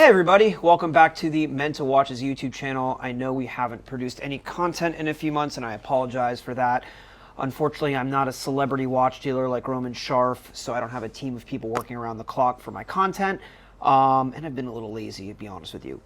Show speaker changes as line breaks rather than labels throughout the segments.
Hey everybody, welcome back to the Meant to Watches YouTube channel. I know we haven't produced any content in a few months and I apologize for that. Unfortunately, I'm not a celebrity watch dealer like Roman Scharf, so I don't have a team of people working around the clock for my content. And I've been a little lazy, to be honest with you.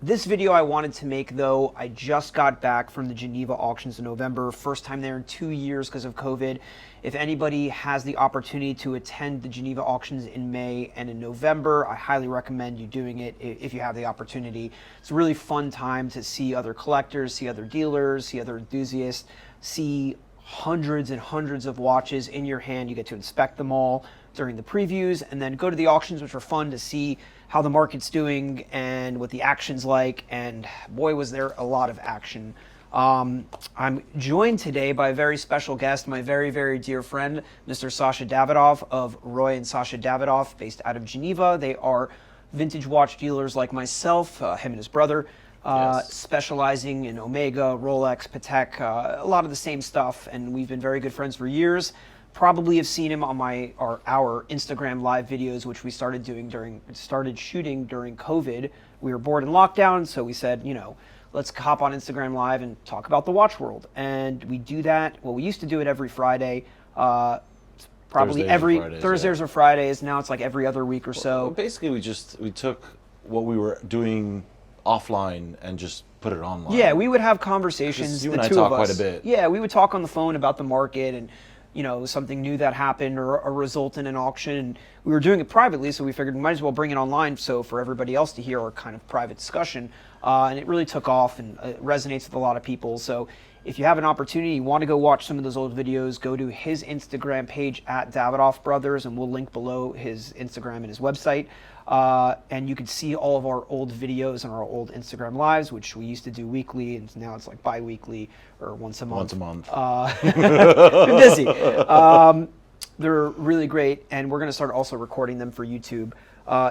This video I wanted to make, though, I just got back from the Geneva auctions in November. First time there in 2 years because of COVID. If anybody has the opportunity to attend the Geneva auctions in May and in November, I highly recommend you doing it if you have the opportunity. It's a really fun time to see other collectors, see other dealers, see other enthusiasts, see hundreds and hundreds of watches in your hand. You get to inspect them all during the previews and then go to the auctions, which are fun to see how the market's doing and what the action's like. And boy, was there a lot of action. I'm joined today by a very special guest, my very, very dear friend, Mr. Sasha Davidoff of Roy and Sasha Davidoff, based out of Geneva. They are vintage watch dealers like myself, him and his brother, specializing in Omega, Rolex, Patek, a lot of the same stuff. And we've been very good friends for years. Probably have seen him on our Instagram live videos, which we started shooting during COVID. We were bored in lockdown, so we said, let's hop on Instagram Live and talk about the watch world. And we do that. Well, we used to do it every Friday, probably
Thursdays
every
Fridays,
Thursdays or Fridays. Now it's like every other week or so.
Well, basically, we took what we were doing offline and just put it online.
Yeah, we would have conversations.
You
the
and I
two
talk
of us.
quite a bit.
Yeah, we would talk on the phone about the market and something new that happened or a result in an auction. And we were doing it privately, so we figured we might as well bring it online so for everybody else to hear our kind of private discussion. And it really took off and it resonates with a lot of people. So if you have an opportunity, you want to go watch some of those old videos, go to his Instagram page at Davidoff Brothers, and we'll link below his Instagram and his website. And you can see all of our old videos and our old Instagram lives, which we used to do weekly, and now it's like bi-weekly or once a month. Been busy. They're really great, and we're going to start also recording them for YouTube.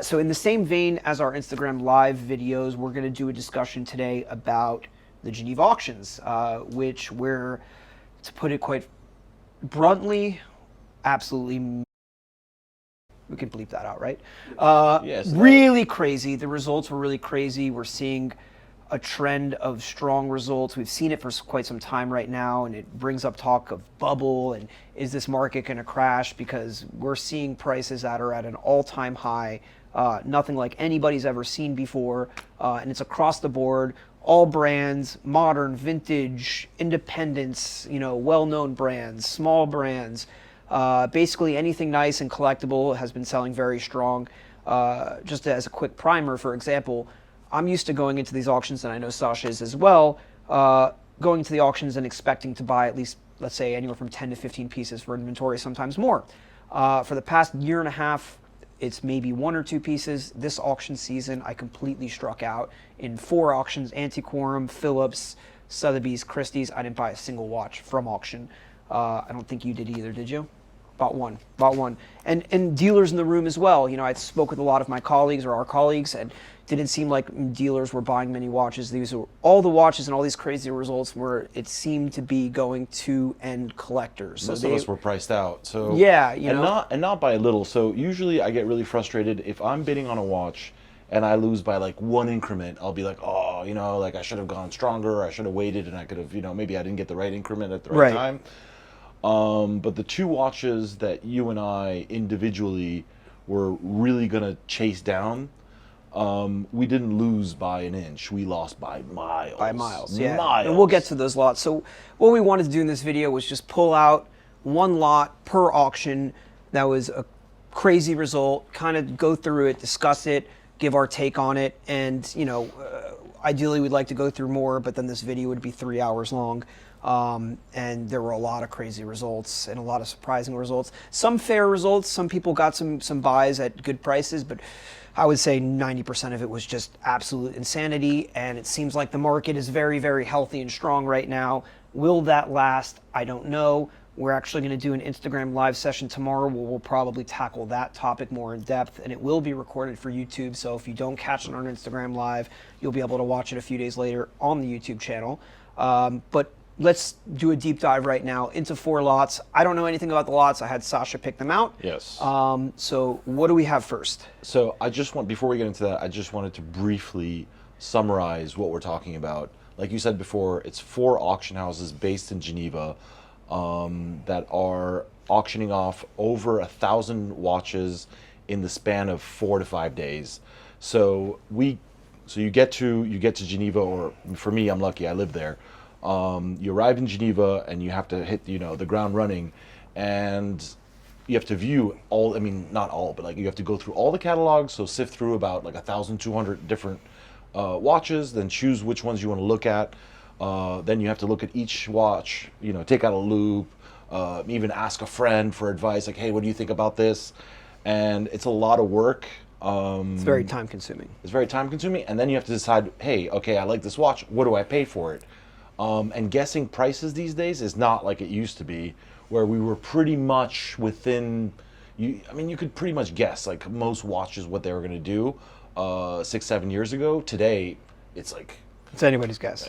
So in the same vein as our Instagram live videos, we're going to do a discussion today about the Geneva auctions, which were, to put it quite bluntly, absolutely, we can bleep that out, right?
Yes.
Really crazy. The results were really crazy. We're seeing a trend of strong results. We've seen it for quite some time right now, and it brings up talk of bubble and is this market going to crash, because we're seeing prices that are at an all-time high, nothing like anybody's ever seen before, and it's across the board. All brands, modern, vintage, independents, well-known brands, small brands, basically anything nice and collectible has been selling very strong. Just as a quick primer, for example, I'm used to going into these auctions, and I know Sasha is as well, going to the auctions and expecting to buy at least, let's say, anywhere from 10 to 15 pieces for inventory, sometimes more. For the past year and a half, it's maybe 1 or 2 pieces. This auction season, I completely struck out in 4 auctions: Antiquorum, Phillips, Sotheby's, Christie's. I didn't buy a single watch from auction. I don't think you did either, did you? Bought one. And dealers in the room as well. I spoke with a lot of my colleagues or our colleagues, and didn't seem like dealers were buying many watches. These were all the watches, and all these crazy results were, it seemed to be going to end collectors.
Most of us were priced out. So
yeah,
and not by a little. So usually I get really frustrated if I'm bidding on a watch and I lose by like 1 increment. I'll be like, oh, like I should have gone stronger. I should have waited, and I could have, maybe I didn't get the right increment at the right time. But the 2 watches that you and I individually were really gonna chase down, we didn't lose by an inch. We lost by miles.
By miles, yeah.
Miles.
And we'll get to those lots. So what we wanted to do in this video was just pull out 1 lot per auction that was a crazy result, kind of go through it, discuss it, give our take on it, and ideally we'd like to go through more, but then this video would be 3 hours long. And there were a lot of crazy results and a lot of surprising results. Some fair results. Some people got some buys at good prices, but I would say 90% of it was just absolute insanity. And it seems like the market is very, very healthy and strong right now. Will that last? I don't know. We're actually going to do an Instagram live session tomorrow where we'll probably tackle that topic more in depth, and it will be recorded for YouTube. So if you don't catch it on Instagram live, you'll be able to watch it a few days later on the YouTube channel. But let's do a deep dive right now into 4 lots. I don't know anything about the lots. I had Sasha pick them out.
Yes.
So what do we have first?
So before we get into that, I just wanted to briefly summarize what we're talking about. Like you said before, it's 4 auction houses based in Geneva that are auctioning off over 1,000 watches in the span of 4 to 5 days. So you get to Geneva, or for me, I'm lucky, I live there. You arrive in Geneva and you have to hit the ground running, and you have to view all. I mean, not all, but like you have to go through all the catalogs. So sift through about like 1,200 different watches, then choose which ones you want to look at. Then you have to look at each watch. Take out a loop. Even ask a friend for advice, like, hey, what do you think about this? And it's a lot of work.
It's very time consuming.
It's very time consuming, and then you have to decide, hey, okay, I like this watch. What do I pay for it? And guessing prices these days is not like it used to be, where we were pretty much within. You could pretty much guess like most watches what they were going to do 6-7 years ago. Today, it's like
it's anybody's guess.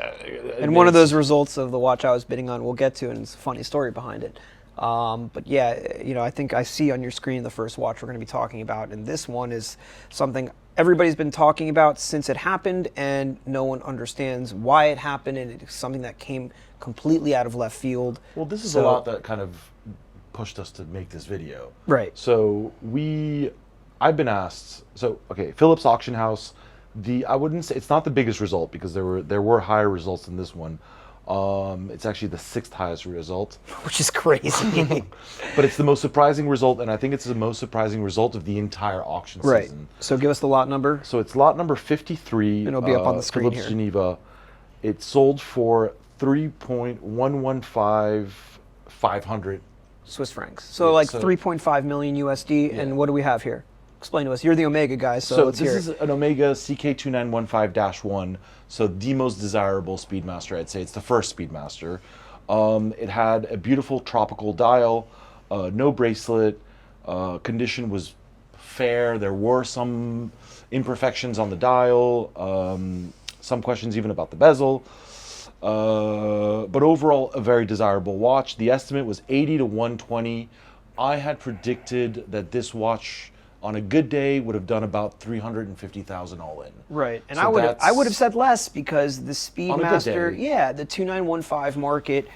And one of those results of the watch I was bidding on, we'll get to, and it's a funny story behind it. But yeah, I think I see on your screen the first watch we're going to be talking about, and this one is something everybody's been talking about since it happened, and no one understands why it happened, and it's something that came completely out of left field.
Well, this is a lot that kind of pushed us to make this video.
Right.
So I've been asked. So okay, Phillips Auction House. I wouldn't say it's not the biggest result, because there were higher results than this one. It's actually the 6th highest result,
which is crazy.
But it's the most surprising result, and I think it's the most surprising result of the entire auction season.
Right. So give us the lot number.
So it's lot number 53.
And it'll be up on the screen
Phillips
here.
Geneva. It sold for 3.115,500
Swiss francs. So like 3.5 million USD.
Yeah.
And what do we have here? Explain to us. You're the Omega guy, so let's hear it.
This is an Omega CK2915-1, so the most desirable Speedmaster, I'd say. It's the first Speedmaster. It had a beautiful tropical dial, no bracelet, condition was fair. There were some imperfections on the dial, some questions even about the bezel. But overall, a very desirable watch. The estimate was 80 to 120. I had predicted that this watch, on a good day, would have done about 350,000 all in.
Right, and
So
I would have said less, because the Speedmaster, the 2915 market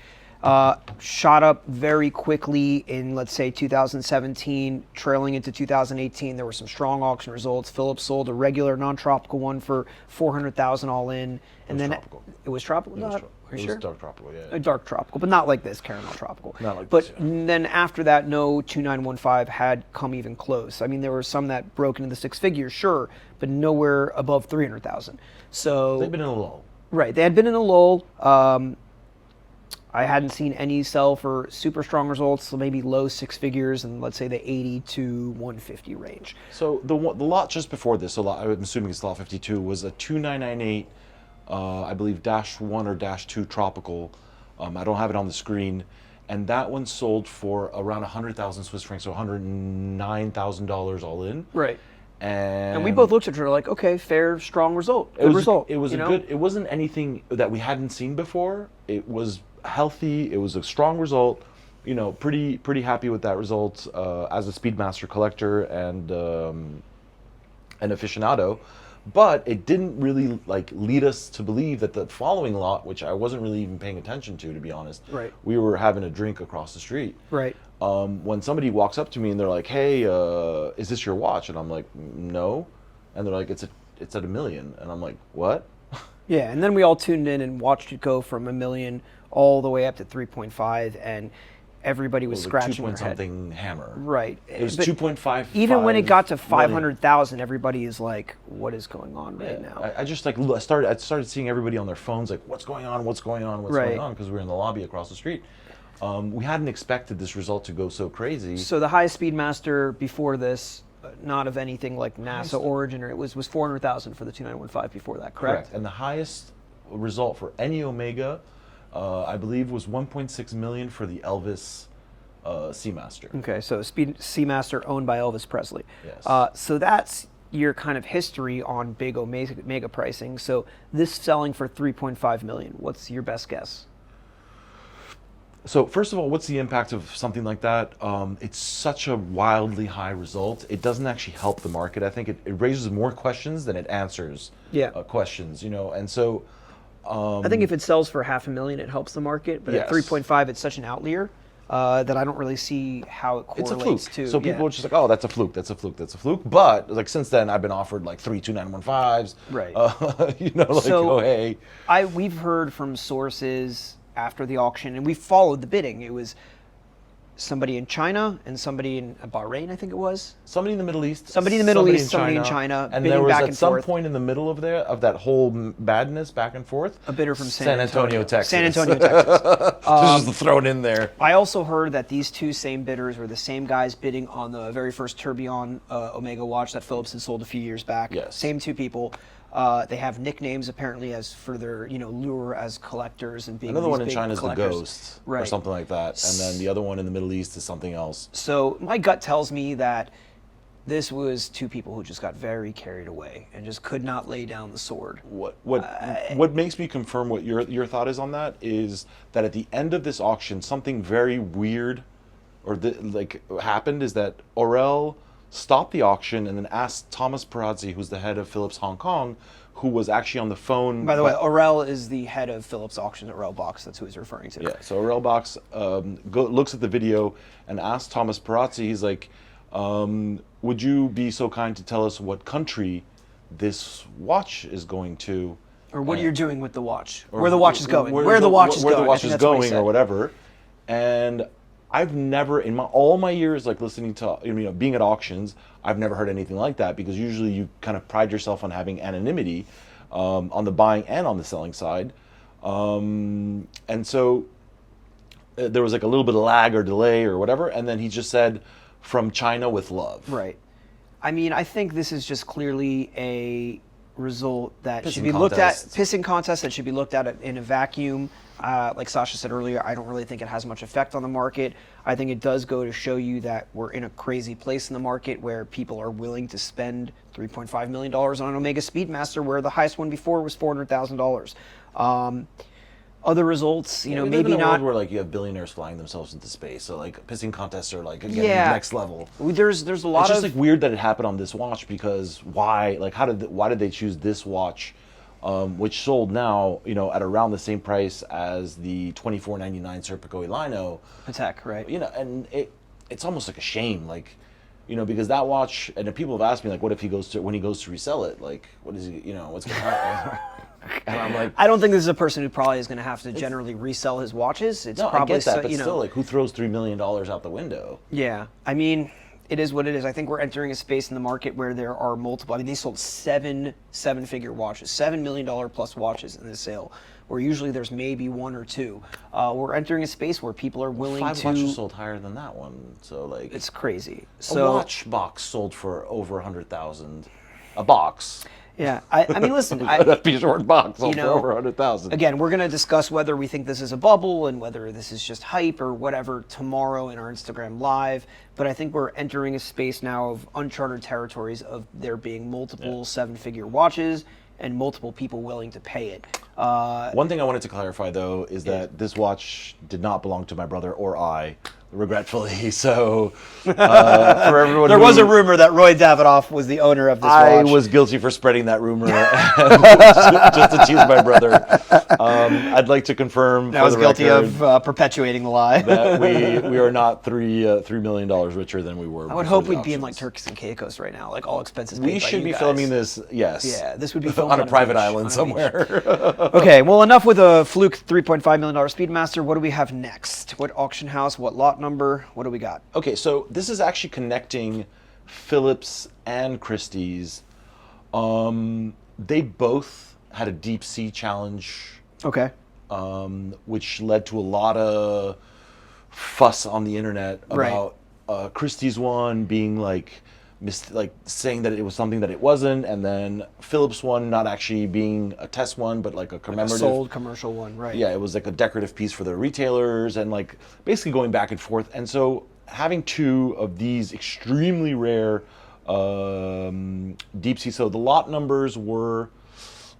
shot up very quickly in, let's say, 2017, trailing into 2018. There were some strong auction results. Phillips sold a regular non-tropical one for 400,000 all in, and then
tropical.
It was tropical. Are you sure?
It was dark tropical, yeah.
A dark tropical, but not like this caramel tropical.
Not like
but
this, yeah.
then after that, no 2915 had come even close. I mean, there were some that broke into the 6 figures, sure, but nowhere above 300,000. So
They've been in a lull.
Right, they had been in a lull. I hadn't seen any sell for super strong results, so maybe low 6 figures, and let's say the 80 to 150 range.
So the lot just before this, I'm assuming it's lot 52, was a 2998, I believe -1 or -2 tropical. I don't have it on the screen, and that one sold for around 100,000 Swiss francs, so $109,000 all in.
Right.
And
we both looked at her like, okay, fair, strong result. Good result.
It was good. It wasn't anything that we hadn't seen before. It was healthy. It was a strong result. Pretty happy with that result as a Speedmaster collector and an aficionado. But it didn't really lead us to believe that the following lot, which I wasn't really even paying attention to be honest.
Right.
We were having a drink across the street.
Right.
When somebody walks up to me and they're like, "Hey, is this your watch?" and I'm like, "No," and they're like, "It's at $1 million," and I'm like, "What?"
Yeah, and then we all tuned in and watched it go from $1 million all the way up to 3.5, and everybody was scratching their head.
Something hammer.
Right.
It was 2.5.
Even when it got to 500,000, everybody is like, "What is going on right now?"
I just I started seeing everybody on their phones like, "What's going on? What's going on? What's going on?" Because we were in the lobby across the street. We hadn't expected this result to go so crazy.
So the highest Speedmaster before this, not of anything like NASA origin, or it was 400,000 for the 2915 before that, correct?
And the highest result for any Omega, I believe, was 1.6 million for the Elvis Seamaster.
Okay, so Seamaster owned by Elvis Presley.
Yes.
So that's your kind of history on big Omega pricing. So this selling for 3.5 million. What's your best guess?
So first of all, what's the impact of something like that? It's such a wildly high result. It doesn't actually help the market. I think it raises more questions than it answers
Yeah.
questions. And so
I think if it sells for $500,000, it helps the market. But at
Yes.
3.5, it's such an outlier that I don't really see how it
it's a
correlates
fluke.
to.
So people are just like, oh, that's a fluke, that's a fluke, that's a fluke. But like since then, I've been offered like 32915s.
Right.
Like
So-
oh hey.
We've heard from sources after the auction, and we followed the bidding. It was somebody in China and somebody in Bahrain, I think it was.
Somebody in the Middle East.
Somebody in the Middle East, somebody in China,
And
bidding
there was
back
at
and
some
forth.
point in the middle of that whole madness back and forth.
A bidder from
San Antonio, Texas.
San Antonio, Texas.
Just thrown in there.
I also heard that these two same bidders were the same guys bidding on the very first Tourbillon Omega watch that Phillips had sold a few years back.
Yes.
Same two people. They have nicknames apparently as for their lure as collectors and being
Another
these
one in
big
China is the
collectors.
Ghost or
Right.
something like that, and then the other one in the Middle East is something else.
So my gut tells me that this was two people who just got very carried away and just could not lay down the sword.
What makes me confirm what your thought is on that is that at the end of this auction, something very weird happened is that Aurel stopped the auction and then asked Thomas Perazzi, who's the head of Philips Hong Kong, who was actually on the phone.
By the way, Aurel is the head of Phillips Auctions at Aurel Box. That's who he's referring to.
Yeah, so Aurel Box looks at the video and asks Thomas Perazzi, he's like, would you be so kind to tell us what country this watch is going to?
Or what you're doing with the watch. Where the watch is going. Where the watch is
where
going.
the watch
I think
is
that's what he
going
said.
or whatever. And I've never, in all my years, like listening to, being at auctions, I've never heard anything like that because usually you kind of pride yourself on having anonymity on the buying and on the selling side. And so there was like a little bit of lag or delay or whatever. And then he just said, from China with love.
Right. I mean, I think this is just clearly a result that should
Pissing
be looked at,
contest.
pissing contest that should be looked at in a vacuum. Like Sasha said earlier, I don't really think it has much effect on the market. I think it does go to show you that we're in a crazy place in the market where people are willing to spend $3.5 million on an Omega Speedmaster, where the highest one before was $400,000. Other results,
We live
maybe
in a
not.
world where like you have billionaires flying themselves into space, so like pissing contests are like again
Yeah.
next level.
There's a lot
It's just
of
like weird that it happened on this watch because why? Like why did they choose this watch, which sold now at around the same price as the $24.99 Serpico Elino?
Patek, right?
And it's almost like a shame, like because that watch. And if people have asked me like, what if when he goes to resell it, like what is he? What's going to happen? And I'm like,
I don't think this is a person who probably is going to have to generally resell his watches. It's
no,
probably
I get that, but still, like, who throws $3 million out the window?
Yeah, I mean, it is what it is. I think we're entering a space in the market where there are multiple. I mean, they sold seven-figure watches, $7 million plus watches in this sale, where usually there's maybe one or two. We're entering a space where people are willing
Five
to.
watches sold higher than that one, so like
It's crazy.
a
So
watch box sold for over 100,000. A box.
yeah, I mean, listen,
That piece of short box sold
you
for
know,
over 100,000.
Again, we're going to discuss whether we think this is a bubble and whether this is just hype or whatever tomorrow in our Instagram Live. But I think we're entering a space now of uncharted territories of there being multiple seven-figure watches and multiple people willing to pay it.
One thing I wanted to clarify though is that this watch did not belong to my brother or I, regretfully. So for everyone,
There was a rumor that Roy Davidoff was the owner of this
I
watch.
was guilty for spreading that rumor just to tease my brother. I'd like to confirm
I
for
was
the
guilty
record
of perpetuating the lie.
that we are not $3 million richer than we were.
I would
before
hope
the
we'd be in like
auctions.
Turks and Caicos right now, like all expenses paid
We
by
should
you
be
guys.
filming this, yes.
Yeah, this would be filmed
on a private
beach,
island
on a
somewhere.
Okay, well, enough with a fluke $3.5 million Speedmaster. What do we have next? What auction house? What lot number? What do we got?
Okay, so this is actually connecting Phillips and Christie's. They both had a deep sea challenge,
Okay.
which led to a lot of fuss on the internet
Right.
about Christie's one being like saying that it was something that it wasn't, and then Phillips one not actually being a test one, but like a commemorative.
Sold commercial one, right?
Yeah, it was like a decorative piece for the retailers, and like basically going back and forth. And so having two of these extremely rare deep sea. So the lot numbers were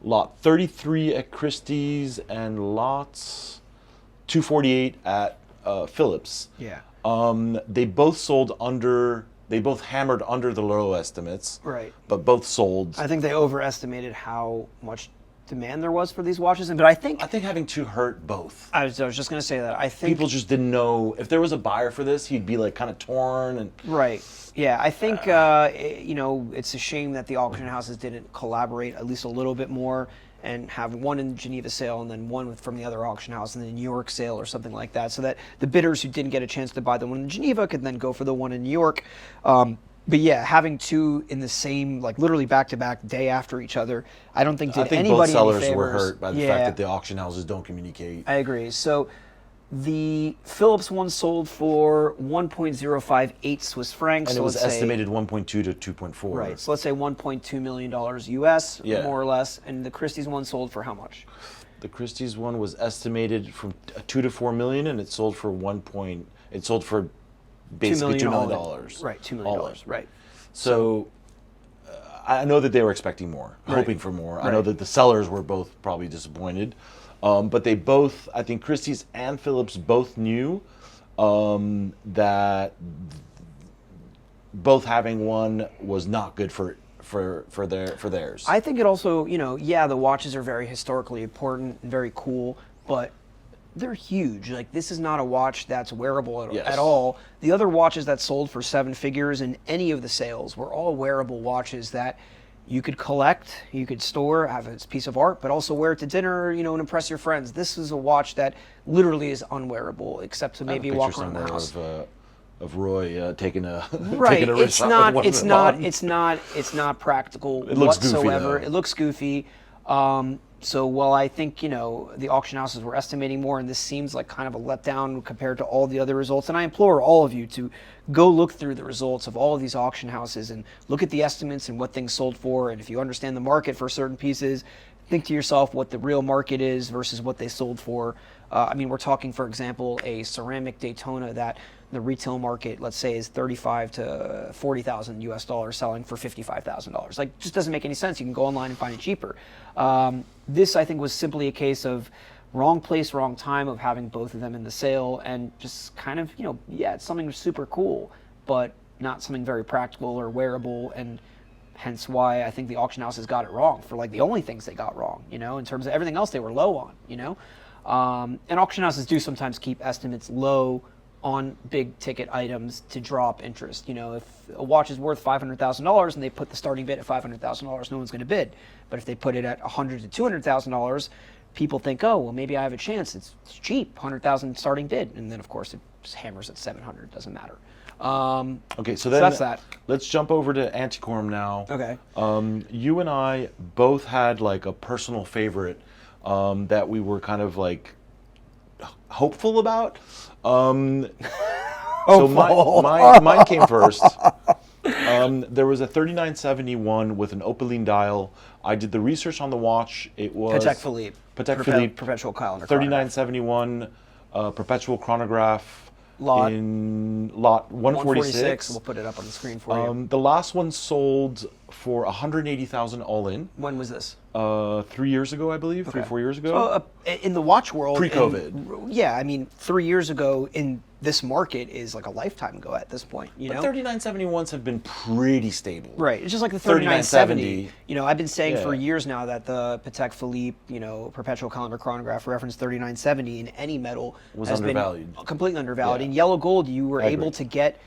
lot 33 at Christie's and lots 248 at Phillips.
Yeah.
They both sold under. They both hammered under the low estimates.
Right.
But both sold.
I think they overestimated how much demand there was for these watches, but I think
having two hurt both.
I was just going to say that I think
People just didn't know if there was a buyer for this. He'd be like kind of torn and.
right. Yeah, I think it's a shame that the auction houses didn't collaborate at least a little bit more and have one in Geneva sale and then one from the other auction house in the New York sale or something like that, so that the bidders who didn't get a chance to buy the one in Geneva could then go for the one in New York. But yeah, having two in the same, like literally back to back, day after each other, I don't think did
I think
anybody
both sellers
any favors.
were hurt by the fact that the auction houses don't communicate.
I agree. So the Phillips one sold for 1.058 Swiss francs.
And
so
it was
let's say-
estimated 1.2 to 2.4.
Right. So let's say $1.2 million US,
Yeah.
more or less. And the Christie's one sold for how much?
The Christie's one was estimated from 2 to 4 million, and it sold for It sold for basically $2 million.
Right. $2
all
million.
in.
Right.
So I know that they were expecting more,
Right.
hoping for more. I know
Right.
that the sellers were both probably disappointed. But they both, I think Christie's and Phillips both knew that both having one was not good for theirs.
I think it also, the watches are very historically important and very cool, but they're huge. Like, this is not a watch that's wearable at,
Yes.
at all. The other watches that sold for seven figures in any of the sales were all wearable watches that you could collect, you could store, have a piece of art, but also wear it to dinner, and impress your friends. This is a watch that literally is unwearable, except to maybe walk around the house.
Of Roy taking a
Right.
taking a risk
It's
shot
not.
with
It's
one
not.
of them.
It's not practical
It looks goofy,
whatsoever.
though.
It looks goofy. So while I think the auction houses were estimating more, and this seems like kind of a letdown compared to all the other results, and I implore all of you to go look through the results of all of these auction houses and look at the estimates and what things sold for, and if you understand the market for certain pieces, think to yourself what the real market is versus what they sold for. We're talking, for example, a ceramic Daytona that the retail market, let's say, is 35 to 40,000 US dollars, selling for $55,000. Like, just doesn't make any sense. You can go online and find it cheaper. This, I think, was simply a case of wrong place, wrong time of having both of them in the sale, and just kind of, it's something super cool, but not something very practical or wearable, and hence why I think the auction houses got it wrong for like the only things they got wrong, in terms of everything else they were low on, and auction houses do sometimes keep estimates low on big ticket items to draw up interest. If a watch is worth $500,000 and they put the starting bid at $500,000, no one's going to bid. But if they put it at $100,000 to $200,000, people think, oh, well, maybe I have a chance. It's cheap, $100,000 starting bid, and then of course it just hammers at $700. Doesn't matter.
Okay, so then
that's that.
Let's jump over to Antiquorum now.
Okay.
You and I both had like a personal favorite that we were kind of like hopeful about. So mine came first. There was a 3971 with an opaline dial. I did the research on the watch. It was
Patek Philippe. Perpetual calendar.
3971 perpetual chronograph.
Lot
in lot 146.
We'll put it up on the screen for you.
The last one sold for 180,000 all in.
When was this?
3 years ago, I believe.
Okay.
3-4 years ago.
So, in the watch world,
Pre-COVID.
3 years ago in this market is like a lifetime ago at this point.
But 3971s have been pretty stable.
Right. It's just like the 3970.
3970.
I've been saying for
Yeah.
years now that the Patek Philippe, perpetual calendar chronograph reference 3970 in any metal
Was
has
undervalued.
been completely undervalued.
Yeah.
In yellow gold, you were
I
able
agree.
to get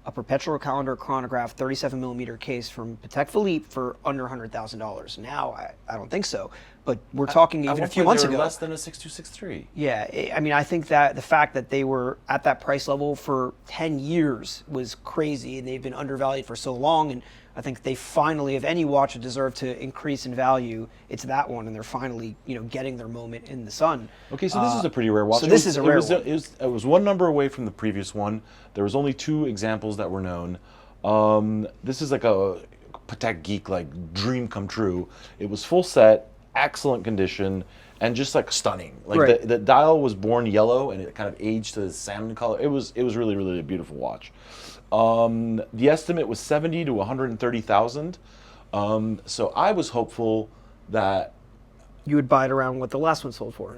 a perpetual calendar chronograph 37 millimeter case from Patek Philippe for under $100,000. Now, I don't think so. But we're talking even a few months ago.
Less than a 6263.
Yeah, I think that the fact that they were at that price level for 10 years was crazy, and they've been undervalued for so long, and I think they finally, if any watch deserved to increase in value, it's that one, and they're finally, getting their moment in the sun.
Okay, so this is a pretty rare watch.
So this is a rare one.
It was one number away from the previous one. There was only 2 examples that were known. This is like a Patek geek like dream come true. It was full set, excellent condition, and just like stunning. Like
Right.
the dial was born yellow and it kind of aged to the salmon color. It was really, really a beautiful watch. The estimate was 70 to 130,000. So I was hopeful that
You would buy it around what the last one sold for.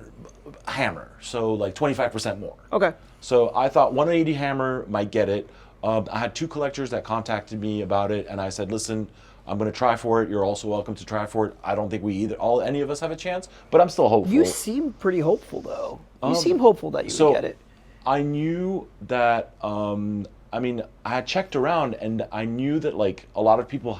Hammer, so like 25% more.
Okay.
So I thought 180 Hammer might get it. I had 2 collectors that contacted me about it, and I said, listen, I'm going to try for it. You're also welcome to try for it. I don't think any of us have a chance, but I'm still hopeful.
You seem pretty hopeful, though. You seem hopeful that you would get it.
I knew that, I mean, I had checked around, and I knew that like a lot of people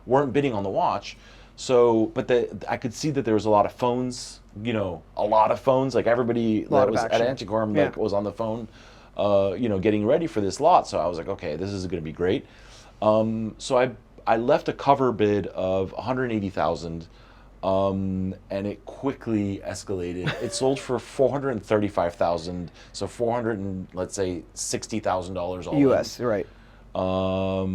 weren't bidding on the watch. So, but I could see that there was a lot of phones, you know, like everybody that was at Antiquorum like was on the phone, you know, getting ready for this lot. So I was like, okay, this is going to be great. So I left a cover bid of 180,000, and it quickly escalated. It sold for 435,000, so let's say $60,000 all
US,
in.
right. Far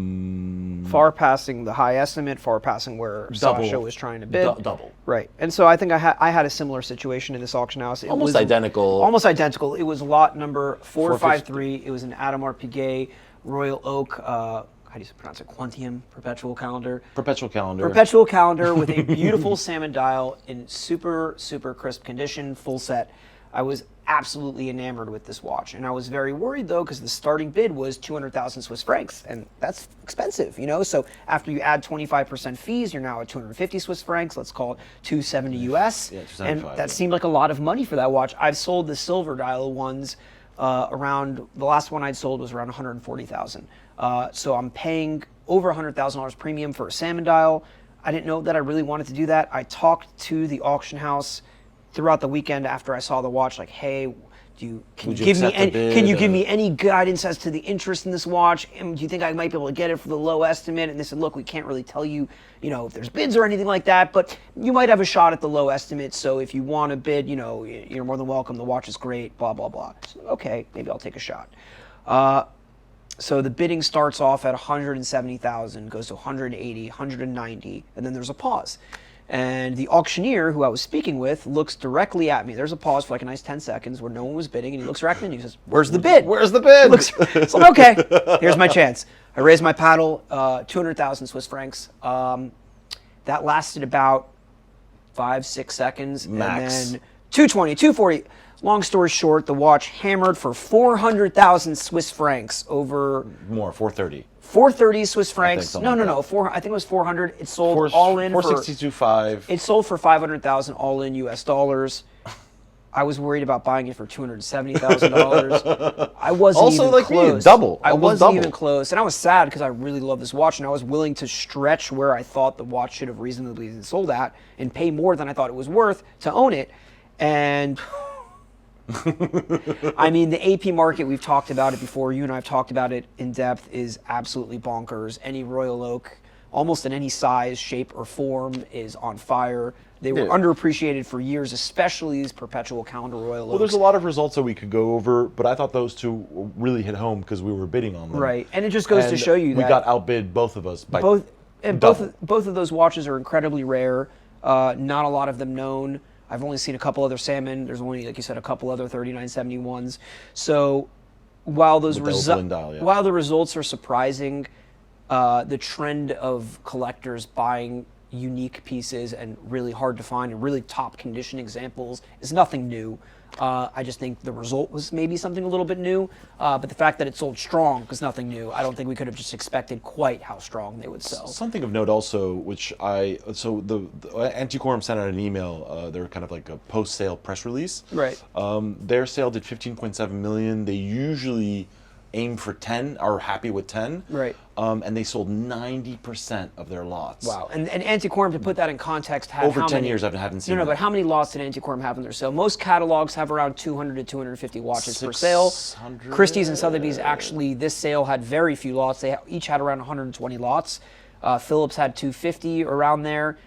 passing the high estimate, far passing where Sasha was trying to bid.
Double.
Right. And so I think I had a similar situation in this auction house. It was
identical.
Almost identical. It was lot number 453. It was an Audemars Piguet Royal Oak, how do you pronounce it? Quantium perpetual calendar.
Perpetual calendar.
Perpetual calendar with a beautiful salmon dial in super, super crisp condition, full set. I was absolutely enamored with this watch, and I was very worried though because the starting bid was 200,000 Swiss francs, and that's expensive, you know. So after you add 25% fees, you're now at 250 Swiss francs. Let's call it 270 US, and that seemed like a lot of money for that watch. I've sold the silver dial ones around. The last one I'd sold was around 140,000. So I'm paying over $100,000 premium for a salmon dial. I didn't know that I really wanted to do that. I talked to the auction house throughout the weekend after I saw the watch, like, hey, can you give me any guidance as to the interest in this watch? And do you think I might be able to get it for the low estimate? And they said, look, we can't really tell you, you know, if there's bids or anything like that, but you might have a shot at the low estimate. So if you want to bid, you know, you're more than welcome. The watch is great, blah, blah, blah. So, okay, maybe I'll take a shot. So the bidding starts off at 170,000, goes to 180, 190, and then there's a pause. And the auctioneer who I was speaking with looks directly at me. There's a pause for like a nice 10 seconds where no one was bidding, and he looks right at me and he says, where's the bid?
Where's the bid?
So I'm okay, here's my chance. I raised my paddle, 200,000 Swiss francs. That lasted about 5-6 seconds.
Max.
And then 220, 240. Long story short, the watch hammered for 400,000 Swiss francs over...
More, 430.
430 Swiss francs.
No.
I think it was 400. It sold all in
462.5.
It sold for 500,000 all in US dollars. I was worried about buying it for $270,000. I wasn't
also
even
like
close.
Me, double.
I wasn't even close, and I was sad because I really love this watch, and I was willing to stretch where I thought the watch should have reasonably been sold at and pay more than I thought it was worth to own it. And I mean, the AP market, we've talked about it before. You and I have talked about it in depth, is absolutely bonkers. Any Royal Oak, almost in any size, shape, or form, is on fire. They were underappreciated for years, especially these perpetual calendar Royal Oaks.
Well, there's a lot of results that we could go over, but I thought those two really hit home because we were bidding on them.
Right, and it just goes to show you that
we got outbid, both of us, by
both of those watches are incredibly rare. Not a lot of them known. I've only seen a couple other salmon. There's only, like you said, a couple other 3971s. So while the results are surprising, the trend of collectors buying unique pieces and really hard to find and really top condition examples is nothing new. I just think the result was maybe something a little bit new, but the fact that it sold strong was nothing new. I don't think we could have just expected quite how strong they would sell.
Something of note also, which the Antiquorum sent out an email. They're kind of like a post-sale press release.
Right.
Their sale did 15.7 million. They usually aim for 10, are happy with 10.
Right.
And they sold 90% of their lots.
Wow. And Antiquorum, to put that in context, had
over
how
10
many,
years I haven't seen
but how many lots did Antiquorum have in their sale? Most catalogs have around 200 to 250 watches per sale. Christie's and Sotheby's, actually, this sale had very few lots. They each had around 120 lots. Phillips had 250, around there.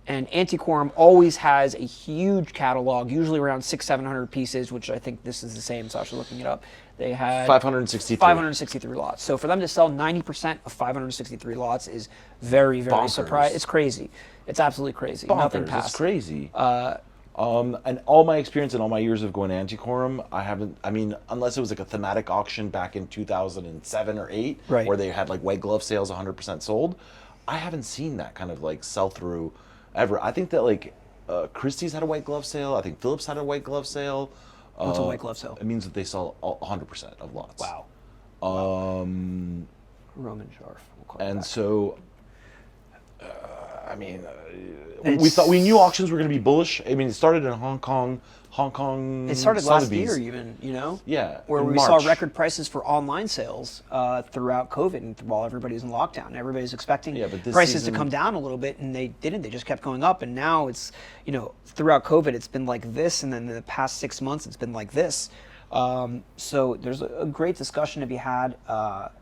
And Antiquorum always has a huge catalog, usually around 600-700 pieces, which I think this is the same, so I was looking it up. They had 563 lots. So for them to sell 90% of 563 lots is very, very surprising. It's crazy. It's absolutely crazy.
Bonkers.
Nothing passed.
It's crazy. And all my experience and all my years of going to Antiquorum, unless it was like a thematic auction back in 2007 or 8,
right,
where they had like white glove sales 100% sold, I haven't seen that kind of like sell through ever. I think that like Christie's had a white glove sale. I think Phillips had a white glove sale.
What's a white glove sale?
It means that they sell 100% of lots.
Wow. Roman Sharf. We'll call it
And
back.
so, I mean, we knew auctions were going to be bullish. I mean, it started in Hong Kong.
It started last
Sotheby's.
year, even, you know?
Yeah,
Where
in
we
March.
saw record prices for online sales throughout COVID and while everybody was in lockdown. Everybody's expecting
but this
prices
season-
to come down a little bit, and they didn't. They just kept going up. And now it's, you know, throughout COVID, it's been like this. And then in the past 6 months, it's been like this. So there's a great discussion to be had.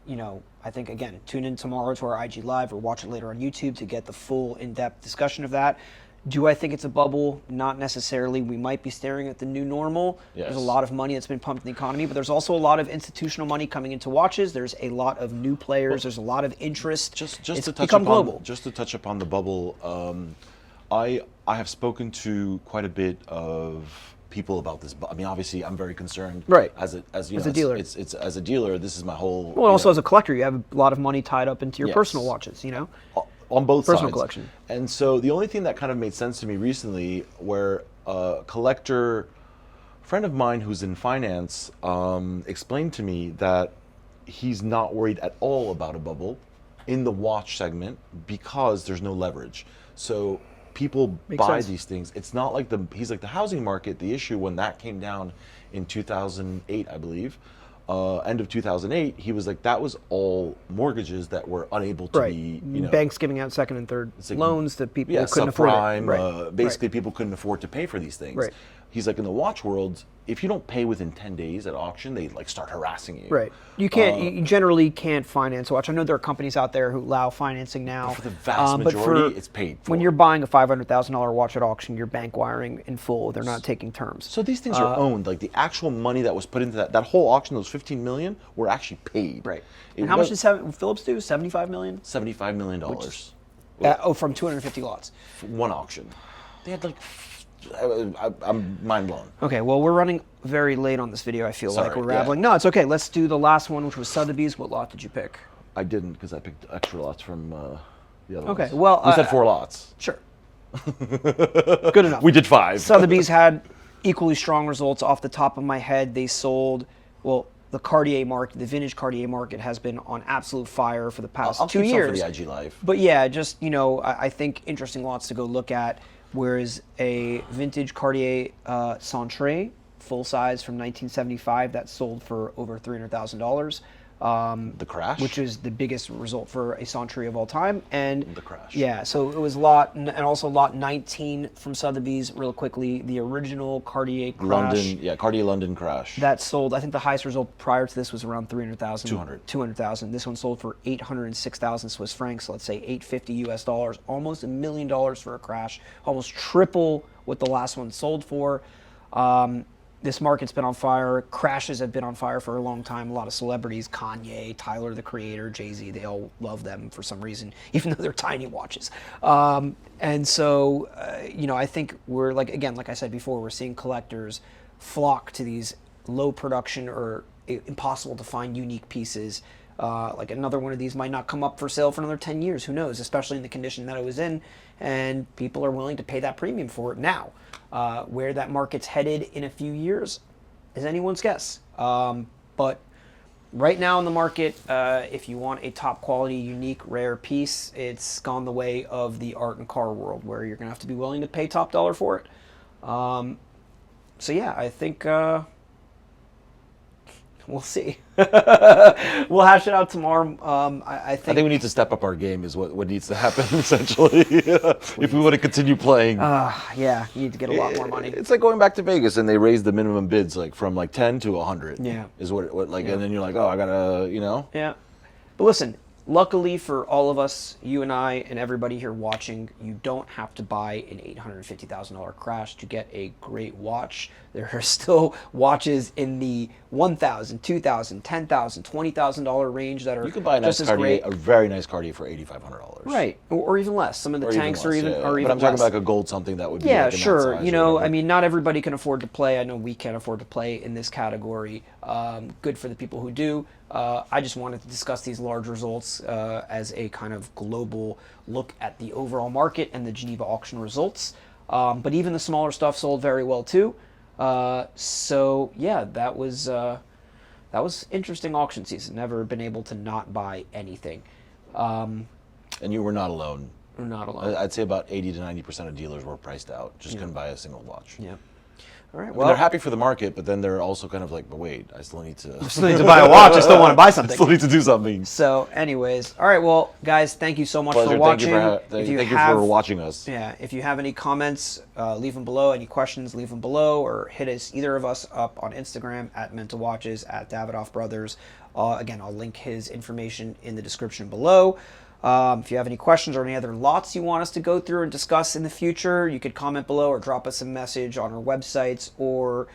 You know, I think, again, tune in tomorrow to our IG Live or watch it later on YouTube to get the full in-depth discussion of that. Do I think it's a bubble? Not necessarily. We might be staring at the new normal.
Yes.
There's a lot of money that's been pumped in the economy, but there's also a lot of institutional money coming into watches. There's a lot of new players. There's a lot of interest.
Just
it's
to touch
become
upon,
global.
Just to touch upon the bubble, I have spoken to quite a bit of people about this. I mean, obviously, I'm very concerned.
Right.
As you
As
know,
a dealer.
it's as a dealer. This is my whole.
Well,
you
also
know,
as a collector, you have a lot of money tied up into your
Yes.
personal watches, you know?
on both
Personal
sides.
collection.
And so the only thing that kind of made sense to me recently, where a collector friend of mine who's in finance explained to me that he's not worried at all about a bubble in the watch segment because there's no leverage. So people
Makes
buy
sense.
these things. It's not like the housing market. The issue when that came down in 2008, I believe. End of 2008, he was like, that was all mortgages that were unable to
Right.
be, you know,
Banks giving out second and third
like-
loans that people
yeah,
couldn't afford.
subprime.
It. Right.
Basically,
Right.
people couldn't afford to pay for these things.
Right.
He's like, in the watch world, if you don't pay within 10 days at auction, they like start harassing you.
Right. You can't. You generally can't finance a watch. I know there are companies out there who allow financing now.
For the vast
but
majority, it's paid for.
When you're buying a $500,000 watch at auction, you're bank wiring in full. They're not taking terms.
So these things are owned. Like the actual money that was put into that whole auction, those 15 million, were actually paid.
Right.
It
And how much
was
did Phillips do? 75 million?
$75 million
From 250 lots.
for one auction. They had like, I'm mind blown.
Okay, well, we're running very late on this video, I feel like.
Sorry,
We're
yeah.
rambling. No, it's okay. Let's do the last one, which was Sotheby's. What lot did you pick?
I didn't because I picked extra lots from the other
Okay,
ones.
well,
we said 4 lots.
Sure. Good enough.
We did 5.
Sotheby's had equally strong results. Off the top of my head, they sold, well, the Cartier market, the vintage Cartier market has been on absolute fire for the past
I'll
2
keep some
years.
for the IG Live.
But yeah, just, you know, I think interesting lots to go look at. Whereas a vintage Cartier Centre, full size from 1975, that sold for over $300,000.
The crash?
Which is the biggest result for a Century of all time. And
The crash.
yeah, so it was lot, and also lot 19 from Sotheby's, real quickly, the original Cartier crash.
London, yeah, Cartier London crash.
That sold, I think the highest result prior to this was around 300,000.
200.
200,000. This one sold for 806,000 Swiss francs, let's say $850 US, almost $1 million for a crash, almost triple what the last one sold for. This market's been on fire. Crashes have been on fire for a long time. A lot of celebrities, Kanye, Tyler, the Creator, Jay-Z, they all love them for some reason, even though they're tiny watches. And so, you know, I think we're, like, again, like I said before, we're seeing collectors flock to these low production or impossible to find unique pieces. Like another one of these might not come up for sale for another 10 years, who knows, especially in the condition that it was in, and people are willing to pay that premium for it now. Where that market's headed in a few years is anyone's guess. But right now in the market, if you want a top quality, unique, rare piece, it's gone the way of the art and car world, where you're gonna have to be willing to pay top dollar for it. So yeah, I think we'll see. We'll hash it out tomorrow. I
I think we need to step up our game is what needs to happen, essentially, if we want to continue playing.
yeah, you need to get a lot more money.
It's like going back to Vegas and they raised the minimum bids like from like 10 to 100.
Yeah.
Is what like, and then you're like, oh, I gotta, you know.
Yeah. But listen, luckily for all of us, you and I and everybody here watching, you don't have to buy an $850,000 crash to get a great watch. There are still watches in the $1,000, $2,000, $10,000, $20,000 range that are
You could buy a nice
just as
Cartier,
great.
a very nice Cartier for $8,500.
Right, or even less. Some of the
Or
tanks
less,
are even
yeah.
are even
But I'm talking
less.
about like a gold something that would be
Yeah,
like in that
sure.
size
You
or
know,
whatever.
I mean, not everybody can afford to play. I know we can't afford to play in this category. Good for the people who do. I just wanted to discuss these large results as a kind of global look at the overall market and the Geneva auction results. But even the smaller stuff sold very well too. So yeah, that was interesting auction season. Never been able to not buy anything.
And you were not alone.
We're not alone.
I'd say about 80 to 90% of dealers were priced out. Just couldn't buy a single watch.
Yeah. All right.
Well,
Well,
they're happy for the market, but then they're also kind of like, but wait, I still need to.
still need to buy a watch. I still want to buy something.
Still need to do something.
So, anyways, all right. Well, guys, thank you so much
Pleasure.
for watching.
Thank you for watching us.
Yeah, if you have any comments, leave them below. Any questions, leave them below, or hit either of us up on Instagram at Mental Watches, at Davidoff Brothers. Again, I'll link his information in the description below. If you have any questions or any other lots you want us to go through and discuss in the future, you could comment below or drop us a message on our websites, or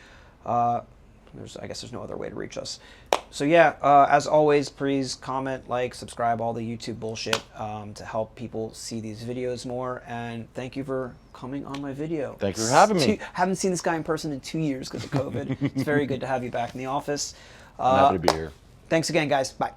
I guess there's no other way to reach us. So yeah, as always, please comment, like, subscribe, all the YouTube bullshit to help people see these videos more. And thank you for coming on my video.
Thank you for having me.
Haven't seen this guy in person in 2 years because of COVID. It's very good to have you back in the office.
I'm happy to be here.
Thanks again, guys. Bye.